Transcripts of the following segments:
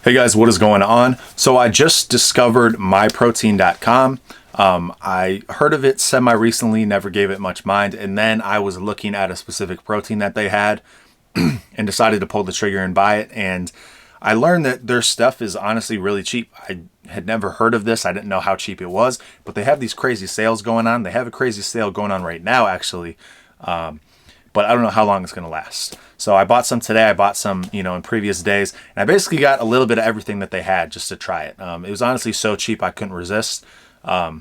Hey guys, what is going on? So I just discovered MyProtein.com. I heard of it semi-recently, never gave it much mind, and then I was looking at a specific protein that they had and decided to pull the trigger and buy it, and I learned that their stuff is honestly really cheap. I had never heard of this. I didn't know how cheap it was, but they have these crazy sales going on. They have a crazy sale going on right now, actually. But I don't know how long it's going to last. So I bought some today. I bought some, in previous days. And I basically got a little bit of everything that they had just to try it. It was honestly so cheap I couldn't resist. So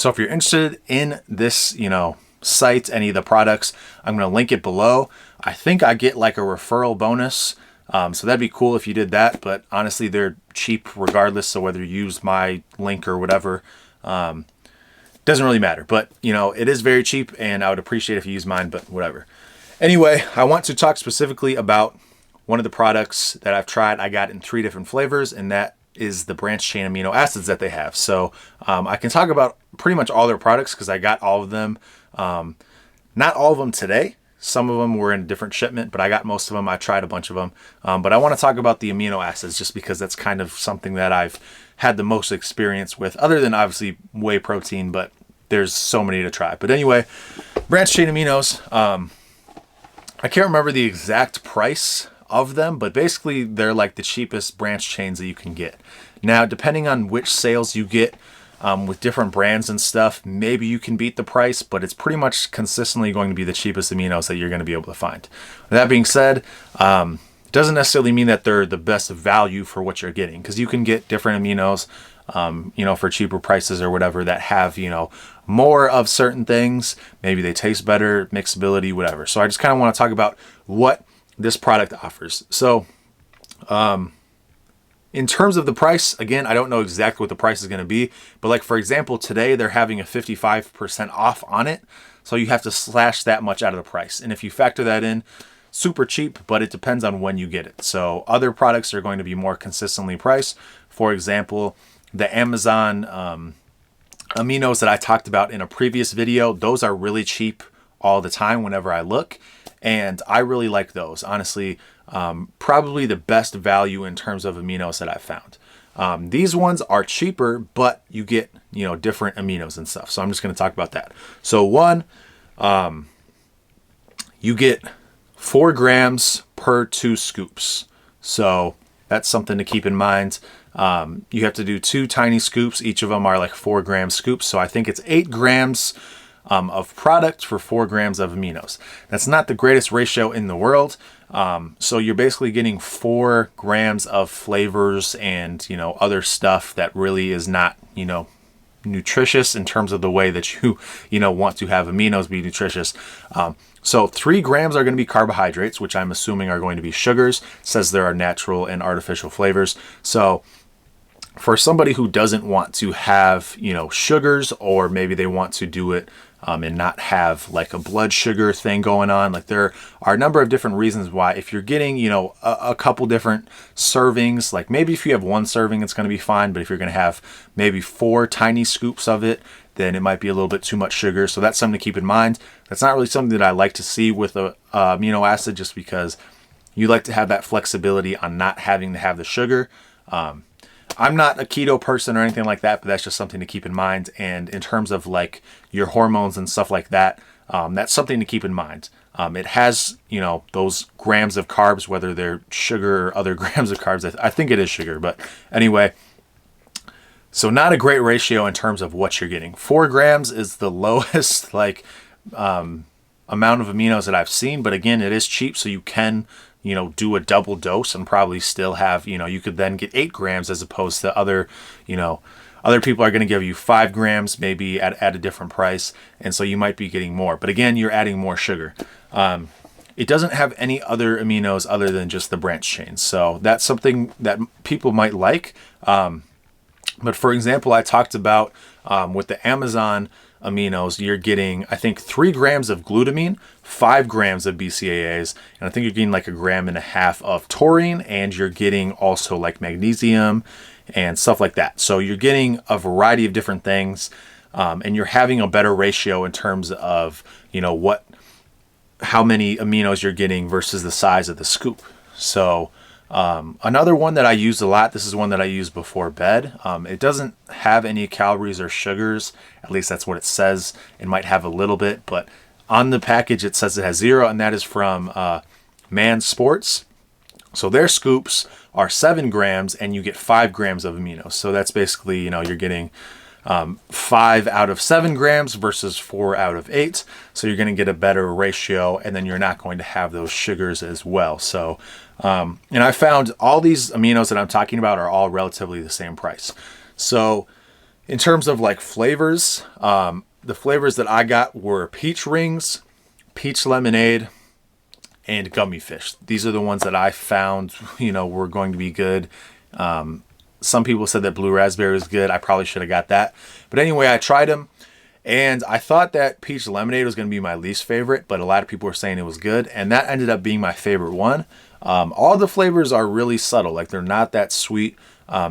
if you're interested in this, site, any of the products, I'm going to link it below. I think I get like a referral bonus. So that'd be cool if you did that. But honestly, they're cheap regardless. So whether you use my link or whatever, doesn't really matter. But, it is very cheap and I would appreciate if you use mine, but whatever. Anyway, I want to talk specifically about one of the products that I've tried. I got in 3 different flavors, and that is the branched chain amino acids that they have. So I can talk about pretty much all their products because I got all of them. Not all of them today. Some of them were in a different shipment, but I got most of them. I tried a bunch of them. But I want to talk about the amino acids just because that's kind of something that I've had the most experience with, other than obviously whey protein, but there's so many to try. But anyway, branched chain aminos. I can't remember the exact price of them, but basically they're like the cheapest branched chains that you can get. Now, depending on which sales you get with different brands and stuff, maybe you can beat the price, but it's pretty much consistently going to be the cheapest aminos that you're going to be able to find. That being said, it doesn't necessarily mean that they're the best value for what you're getting, because you can get different aminos, for cheaper prices or whatever that have, more of certain things. Maybe they taste better, mixability, whatever. So I just kind of want to talk about what this product offers. So in terms of the price, again, I don't know exactly what the price is going to be, but like, for example, today they're having a 55% off on it. So you have to slash that much out of the price. And if you factor that in, super cheap, but it depends on when you get it. So other products are going to be more consistently priced. For example, the Amazon aminos that I talked about in a previous video, those are really cheap all the time whenever I look, and I really like those. Honestly, probably the best value in terms of aminos that I've found. These ones are cheaper, but you get, different aminos and stuff. So I'm just going to talk about that. So one, you get 4 grams per 2 scoops. So that's something to keep in mind. You have to do 2 tiny scoops. Each of them are like 4 gram scoops. So I think it's 8 grams of product for 4 grams of aminos. That's not the greatest ratio in the world. So you're basically getting 4 grams of flavors and, other stuff that really is not, nutritious in terms of the way that you, want to have aminos be nutritious. So 3 grams are going to be carbohydrates, which I'm assuming are going to be sugars. It says there are natural and artificial flavors. So for somebody who doesn't want to have, sugars, or maybe they want to do it and not have like a blood sugar thing going on, like there are a number of different reasons why. If you're getting, a couple different servings, like maybe if you have 1 serving, it's going to be fine. But if you're going to have maybe 4 tiny scoops of it, then it might be a little bit too much sugar. So that's something to keep in mind. That's not really something that I like to see with a amino acid, just because you like to have that flexibility on not having to have the sugar. I'm not a keto person or anything like that, but that's just something to keep in mind. And in terms of like your hormones and stuff like that, that's something to keep in mind. It has, those grams of carbs, whether they're sugar or other grams of carbs. I think it is sugar, but anyway. So not a great ratio in terms of what you're getting. 4 grams is the lowest amount of aminos that I've seen. But again, it is cheap, so you can, do a double dose and probably still have, you could then get 8 grams as opposed to other people are going to give you 5 grams maybe at a different price. And so you might be getting more. But again, you're adding more sugar. It doesn't have any other aminos other than just the branched chains. So that's something that people might like. But for example, I talked about with the Amazon aminos, you're getting, I think, 3 grams of glutamine, 5 grams of BCAAs, and I think you're getting like 1.5 grams of taurine, and you're getting also like magnesium and stuff like that. So you're getting a variety of different things, and you're having a better ratio in terms of, how many aminos you're getting versus the size of the scoop. So Another one that I use a lot, this is one that I use before bed. It doesn't have any calories or sugars. At least that's what it says. It might have a little bit, but on the package it says it has 0, and that is from Man Sports. So their scoops are 7 grams and you get 5 grams of aminos. So that's basically, you're getting 5 out of 7 grams versus 4 out of 8. So you're going to get a better ratio, and then you're not going to have those sugars as well. So, and I found all these aminos that I'm talking about are all relatively the same price. So in terms of like flavors, the flavors that I got were peach rings, peach lemonade, and gummy fish. These are the ones that I found, were going to be good. Some people said that blue raspberry was good. I probably should have got that. But anyway, I tried them, and I thought that peach lemonade was going to be my least favorite, but a lot of people were saying it was good, and that ended up being my favorite one. All the flavors are really subtle. Like, they're not that sweet.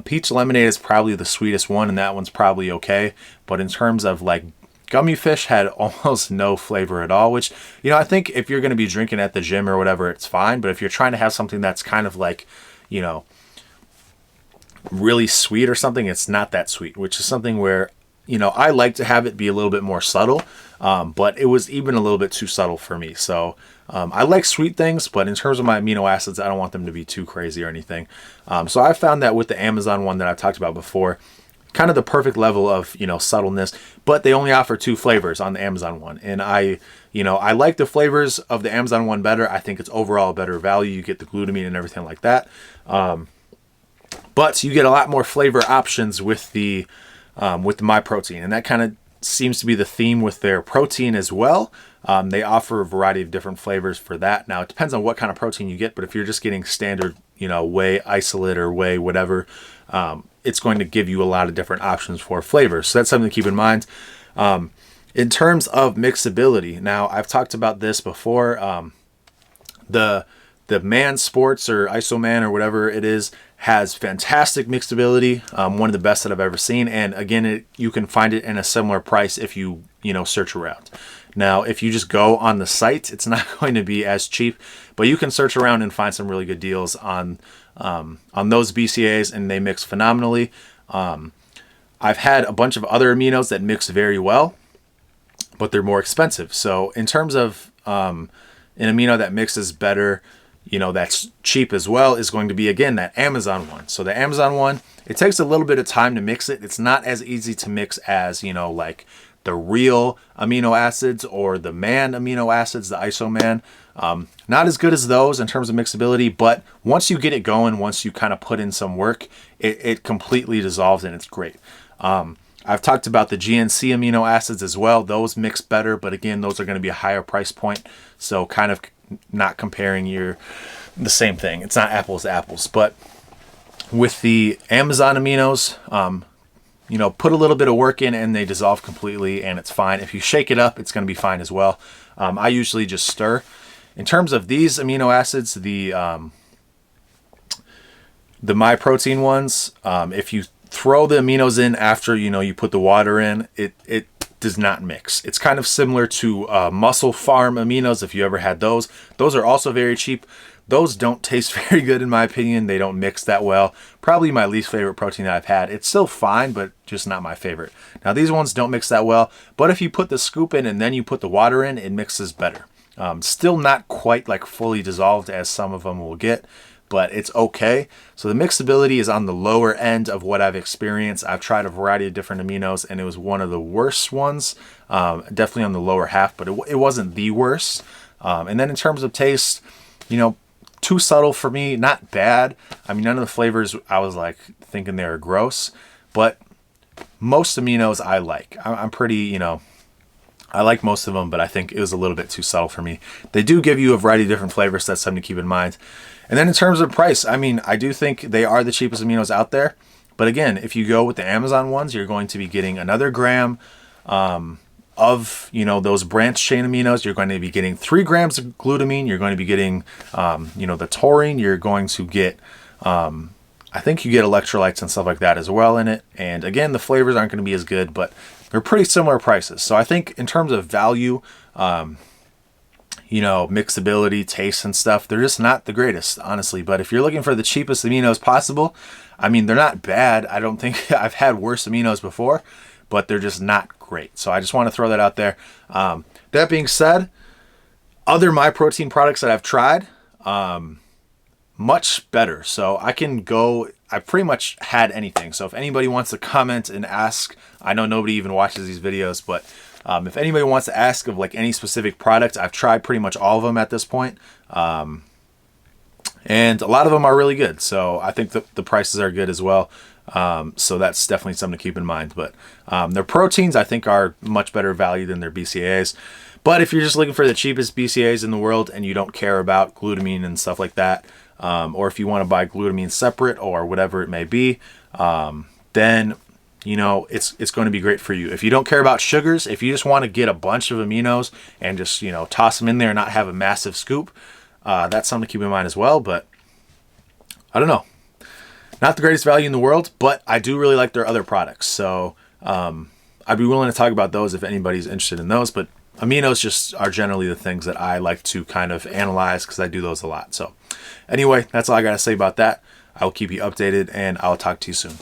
Peach lemonade is probably the sweetest one, and that one's probably okay. But in terms of like gummy fish, had almost no flavor at all, which, I think if you're going to be drinking at the gym or whatever, it's fine. But if you're trying to have something that's kind of like, really sweet or something, it's not that sweet, which is something where, I like to have it be a little bit more subtle. But it was even a little bit too subtle for me. So I like sweet things, but in terms of my amino acids, I don't want them to be too crazy or anything. So I found that with the Amazon one that I've talked about before, kind of the perfect level of, subtleness, but they only offer 2 flavors on the Amazon one. And I like the flavors of the Amazon one better. I think it's overall a better value. You get the glutamine and everything like that. But you get a lot more flavor options with the MyProtein, and that kind of seems to be the theme with their protein as well. They offer a variety of different flavors for that. Now, it depends on what kind of protein you get, but if you're just getting standard, whey isolate or whey whatever, it's going to give you a lot of different options for flavors. So that's something to keep in mind. In terms of mixability, now I've talked about this before. The Man Sports or Isoman or whatever it is has fantastic mixability, one of the best that I've ever seen. And again, you can find it in a similar price if you search around. Now, if you just go on the site, it's not going to be as cheap, but you can search around and find some really good deals on those BCAAs, and they mix phenomenally. I've had a bunch of other aminos that mix very well, but they're more expensive. So in terms of an amino that mixes better, that's cheap as well, is going to be, again, that Amazon one. So the Amazon one, it takes a little bit of time to mix it. It's not as easy to mix as, like the real amino acids or the Man amino acids, the Isoman. Not as good as those in terms of mixability, but once you get it going, once you kind of put in some work, it completely dissolves and it's great. I've talked about the GNC amino acids as well. Those mix better, but again, those are going to be a higher price point. So kind of not comparing the same thing. It's not apples to apples. But with the Amazon aminos, put a little bit of work in and they dissolve completely and it's fine. If you shake it up, it's going to be fine as well. I usually just stir. In terms of these amino acids, the MyProtein ones, if you throw the aminos in after you put the water in, it does not mix. It's kind of similar to Muscle Farm aminos, if you ever had those. Those are also very cheap. Those don't taste very good in my opinion. They don't mix that well. Probably my least favorite protein that I've had. It's still fine, but just not my favorite. Now these ones don't mix that well, but if you put the scoop in and then you put the water in, it mixes better. Still not quite like fully dissolved as some of them will get, but it's okay. So the mixability is on the lower end of what I've experienced. I've tried a variety of different aminos and it was one of the worst ones, definitely on the lower half, but it wasn't the worst. And then in terms of taste, too subtle for me, not bad. I mean, none of the flavors I was like thinking they were gross, but most aminos I like. I'm pretty, I like most of them, but I think it was a little bit too subtle for me. They do give you a variety of different flavors. So that's something to keep in mind. And then in terms of price, I mean, I do think they are the cheapest aminos out there. But again, if you go with the Amazon ones, you're going to be getting another gram of, those branch chain aminos. You're going to be getting 3 grams of glutamine. You're going to be getting, the taurine. You're going to get, I think you get electrolytes and stuff like that as well in it. And again, the flavors aren't going to be as good, but they're pretty similar prices. So I think in terms of value, you know, mixability, taste and stuff, they're just not the greatest, honestly. But if you're looking for the cheapest aminos possible, I mean, they're not bad. I don't think I've had worse aminos before, but they're just not great. So I just want to throw that out there. That being said, other MyProtein products that I've tried, much better. So I pretty much had anything. So if anybody wants to comment and ask, I know nobody even watches these videos, but if anybody wants to ask of like any specific product, I've tried pretty much all of them at this point. And a lot of them are really good. So I think the prices are good as well. So that's definitely something to keep in mind. But their proteins, I think, are much better value than their BCAAs. But if you're just looking for the cheapest BCAAs in the world and you don't care about glutamine and stuff like that, or if you want to buy glutamine separate or whatever it may be, then you know, it's going to be great for you. If you don't care about sugars, if you just want to get a bunch of aminos and just, you know, toss them in there and not have a massive scoop, that's something to keep in mind as well. But I don't know. Not the greatest value in the world, but I do really like their other products. So I'd be willing to talk about those if anybody's interested in those. But aminos just are generally the things that I like to kind of analyze because I do those a lot. So anyway, that's all I got to say about that. I'll keep you updated and I'll talk to you soon.